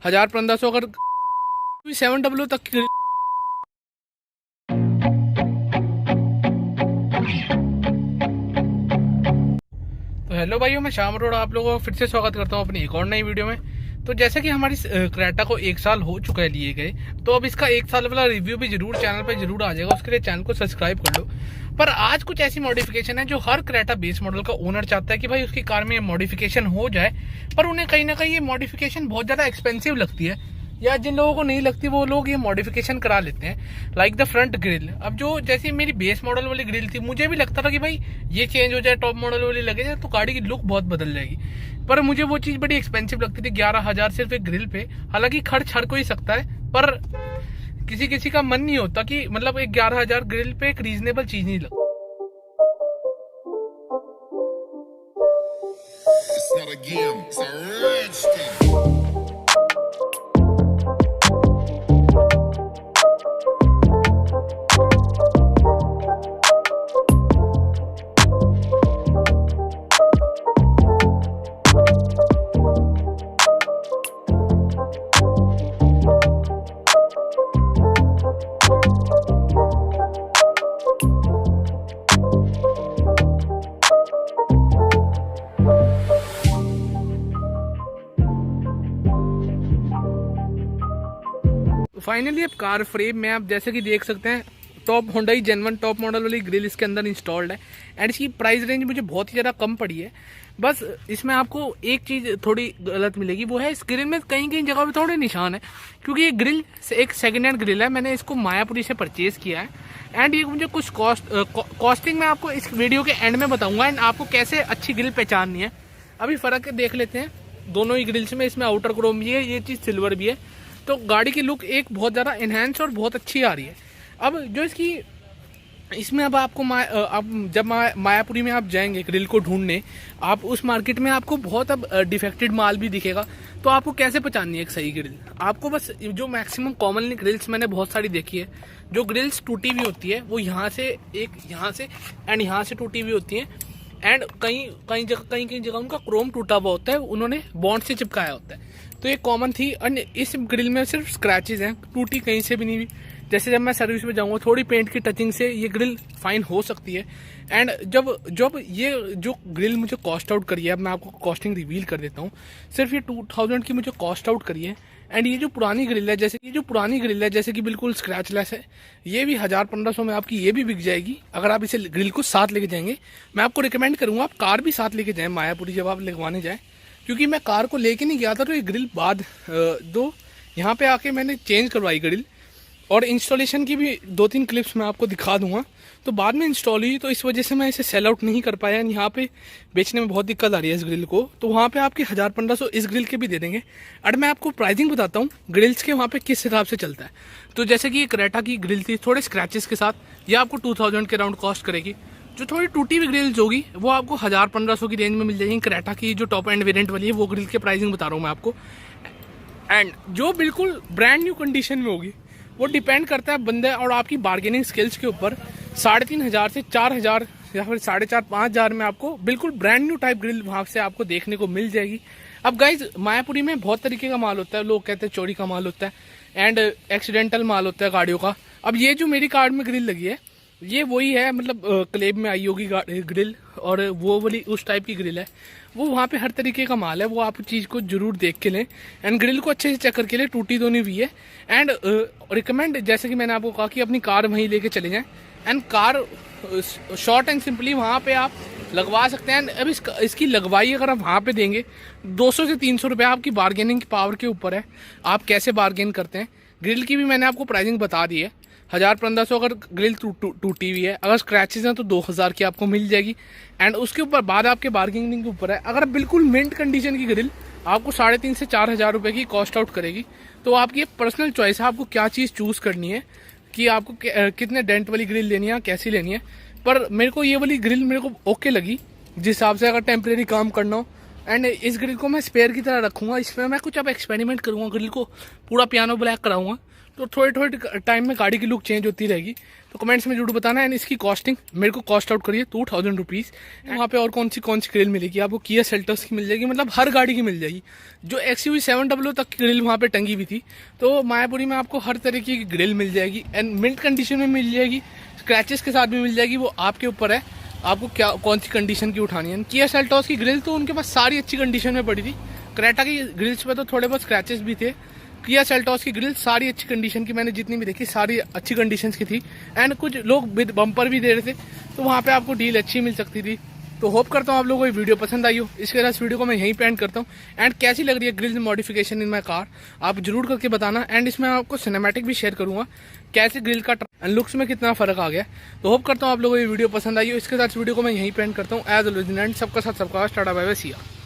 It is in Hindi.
1500 अगर 700 तक की। तो हेलो भाइयों, मैं श्याम अरोड़ा आप लोगों का फिर से स्वागत करता हूँ अपनी एक और नई वीडियो में। तो जैसे कि हमारी क्रेटा को 1 साल हो चुका है लिए गए, तो अब इसका 1 साल वाला रिव्यू भी जरूर चैनल पे जरूर आ जाएगा। उसके लिए चैनल को सब्सक्राइब कर लो। पर आज कुछ ऐसी मॉडिफिकेशन है जो हर क्रेटा बेस मॉडल का ओनर चाहता है कि भाई उसकी कार में मॉडिफिकेशन हो जाए, पर उन्हें कहीं ना कहीं ये मॉडिफिकेशन बहुत ज़्यादा एक्सपेंसिव लगती है, या जिन लोगों को नहीं लगती वो लोग ये मॉडिफिकेशन करा लेते हैं। Like the front grille. अब जो जैसी मेरी बेस मॉडल वाली ग्रिल थी, मुझे भी लगता था कि भाई ये चेंज हो जाए, टॉप मॉडल वाली लगे जाए तो गाड़ी की लुक बहुत बदल जाएगी। पर मुझे वो चीज़ बड़ी एक्सपेंसिव लगती थी, 11,000 सिर्फ एक ग्रिल पे। हालांकि खर्च हर कोई सकता है, पर किसी किसी का मन नहीं होता कि मतलब एक 11,000 ग्रिल पे एक रीजनेबल चीज़ नहीं लगती। It's not a game, it's a rich thing. Finally अब कार फ्रेम में आप जैसे कि देख सकते हैं, टॉप होंडाई जेन1 टॉप मॉडल वाली ग्रिल इसके अंदर इंस्टॉल्ड है। एंड इसकी प्राइस रेंज मुझे बहुत ही ज़्यादा कम पड़ी है। बस इसमें आपको एक चीज़ थोड़ी गलत मिलेगी, वो है इस ग्रिल में कहीं कहीं जगह पे थोड़े निशान है, क्योंकि ये ग्रिल एक सेकेंड हैंड ग्रिल है। मैंने इसको मायापुरी से परचेज़ किया है। एंड ये मुझे कुछ कॉस्टिंग मैं आपको इस वीडियो के एंड में बताऊँगा, एंड आपको कैसे अच्छी ग्रिल पहचाननी है। अभी फ़र्क देख लेते हैं दोनों ही ग्रिल्स में। इसमें आउटर क्रोम भी है, ये चीज़ सिल्वर भी है, तो गाड़ी की लुक एक बहुत ज़्यादा इन्हेंस और बहुत अच्छी आ रही है। अब जो इसमें अब आपको आप जब मायापुरी में आप जाएंगे ग्रिल को ढूंढने, आप उस मार्केट में आपको बहुत अब डिफेक्टेड माल भी दिखेगा। तो आपको कैसे पहचाननी है एक सही ग्रिल? आपको बस जो मैक्सिमम कॉमनली ग्रिल्स मैंने बहुत सारी देखी है, जो ग्रिल्स टूटी हुई होती है वो यहाँ से एंड यहाँ से टूटी हुई होती है। एंड कई जगह उनका क्रोम टूटा हुआ होता है, उन्होंने बॉन्ड से चिपकाया होता है। तो ये कॉमन थी। और इस ग्रिल में सिर्फ स्क्रैचेस हैं, टूटी कहीं से भी नहीं हुई। जैसे जब मैं सर्विस में जाऊंगा, थोड़ी पेंट की टचिंग से ये ग्रिल फाइन हो सकती है। एंड जब ये जो ग्रिल मुझे कॉस्ट आउट करी है, अब मैं आपको कॉस्टिंग रिवील कर देता हूँ। सिर्फ ये 2000 की मुझे कॉस्ट आउट करी है। एंड ये जो पुरानी ग्रिल है, जैसे कि बिल्कुल स्क्रैचलेस है, ये भी 1000-1500 में आपकी ये भी बिक जाएगी अगर आप इसे ग्रिल को साथ लेके जाएंगे। मैं आपको रिकमेंड करूँगा आप कार भी साथ लेके जाएँ मायापुरी जब आप लगवाने जाएँ, क्योंकि मैं कार को लेके नहीं गया था। तो ये ग्रिल बाद यहाँ पे आके मैंने चेंज करवाई ग्रिल, और इंस्टॉलेशन की भी 2-3 क्लिप्स मैं आपको दिखा दूंगा। तो बाद में इंस्टॉल हुई, तो इस वजह से मैं इसे सेल आउट नहीं कर पाया। यहाँ पे बेचने में बहुत दिक्कत आ रही है इस ग्रिल को। तो वहाँ पे आपके 1000-1500 इस ग्रिल के भी दे देंगे। और मैं आपको प्राइसिंग बताता हूँ ग्रिल्स के वहाँ पे किस हिसाब से चलता है। तो जैसे कि ये क्रेटा की ग्रिल थी थोड़े स्क्रैचेस के साथ, ये आपको 2000 के राउंड कॉस्ट करेगी। जो थोड़ी टूटी हुई ग्रिल्स होगी वो आपको 1000-1500 की रेंज में मिल जाएगी। क्रेटा की जो टॉप एंड वेरिएंट वाली है वो ग्रिल के प्राइसिंग बता रहा हूँ मैं आपको। एंड जो बिल्कुल ब्रांड न्यू कंडीशन में होगी वो डिपेंड करता है बंदे और आपकी बार्गेनिंग स्किल्स के ऊपर। 3500 से 4000 या फिर 4500-5000 में आपको बिल्कुल ब्रांड न्यू टाइप ग्रिल वहाँ से आपको देखने को मिल जाएगी। अब गाइज, मायापुरी में बहुत तरीके का माल होता है। लोग कहते हैं चोरी का माल होता है एंड एक्सीडेंटल माल होता है गाड़ियों का। अब ये जो मेरी कार में ग्रिल लगी है, ये वही है, मतलब क्लेब में आई होगी ग्रिल, और वो वाली उस टाइप की ग्रिल है। वो वहाँ पे हर तरीके का माल है, वो आप चीज़ को जरूर देख के लें। एंड ग्रिल को अच्छे से चेक करके लें, टूटी तो नहीं हुई है। एंड रिकमेंड, जैसे कि मैंने आपको कहा कि अपनी कार वहीं लेके चले जाएं। And car short and simply वहाँ पे आप लगवा सकते हैं। अब इसकी लगवाई अगर आप वहाँ पे देंगे, 200 से 300 रुपये आपकी बार्गेनिंग पावर के ऊपर है, आप कैसे बार्गेन करते हैं। ग्रिल की भी मैंने आपको प्राइसिंग बता दी है। 1000-1500 अगर ग्रिल टूटी हुई है, अगर स्क्रैचेस हैं तो 2000 की आपको मिल जाएगी। एंड उसके ऊपर बाद आपके बार्गेनिंग के ऊपर है। अगर बिल्कुल मिंट कंडीशन की ग्रिल आपको 3500 से 4000 रुपये की कॉस्ट आउट करेगी। तो आपकी पर्सनल चॉइस है आपको क्या चीज़ चूज़ करनी है, कि आपको कितने डेंट वाली ग्रिल लेनी है, कैसी लेनी है। पर मेरे को ये वाली ग्रिल मेरे को ओके लगी, जिस हिसाब से अगर टेम्प्रेरी काम करना हो। एंड इस ग्रिल को मैं स्पेयर की तरह रखूँगा। इसमें मैं कुछ अब एक्सपेरिमेंट करूँगा, ग्रिल को पूरा पियानो ब्लैक कराऊँगा। तो थोड़े थोड़े टाइम में गाड़ी की लुक चेंज होती रहेगी। तो कमेंट्स में जरूर बताना। एंड इसकी कॉस्टिंग मेरे को कॉस्ट आउट करिए 2000 रुपीज़। वहाँ पे और कौन सी ग्रिल मिलेगी आपको? किया सेल्टोस की मिल जाएगी, मतलब हर गाड़ी की मिल जाएगी। जो XUV 700 तक की ग्रिल वहाँ पे टंगी हुई थी, तो मायापुरी में आपको हर तरीके की ग्रिल मिल जाएगी एंड मिंट कंडीशन में मिल जाएगी, स्क्रैचेस के साथ भी मिल जाएगी। वो आपके ऊपर है आपको क्या कौन सी कंडीशन की उठानी है। किया सेल्टोस की ग्रिल तो उनके पास सारी अच्छी कंडीशन में पड़ी थी। क्रेटा की ग्रिल्स पे तो थोड़े बहुत स्क्रैचेस भी थे। किया सेल्टोस की ग्रिल सारी अच्छी कंडीशन की, मैंने जितनी भी देखी सारी अच्छी कंडीशन की थी। एंड कुछ लोग विद बम्पर भी दे रहे थे, तो वहाँ पे आपको डील अच्छी मिल सकती थी। तो होप करता हूँ आप लोगों को ये वीडियो पसंद आई हो। इसके बाद इस वीडियो को मैं यहीं पे एंड करता हूँ। एंड कैसी लग रही है grill modification in my car, आप जरूर करके बताना। एंड इसमें आपको सिनेमैटिक भी शेयर करूँगा कैसे ग्रिल का लुक्स में कितना फर्क आ गया। तो होप करता हूँ आप लोगों को ये वीडियो पसंद आई हो। इसके साथ वीडियो को मैं यहीं पे एंड करता हूँ। एज ऑलवेज एंड सबका साथ सबका tata bye bye, see you.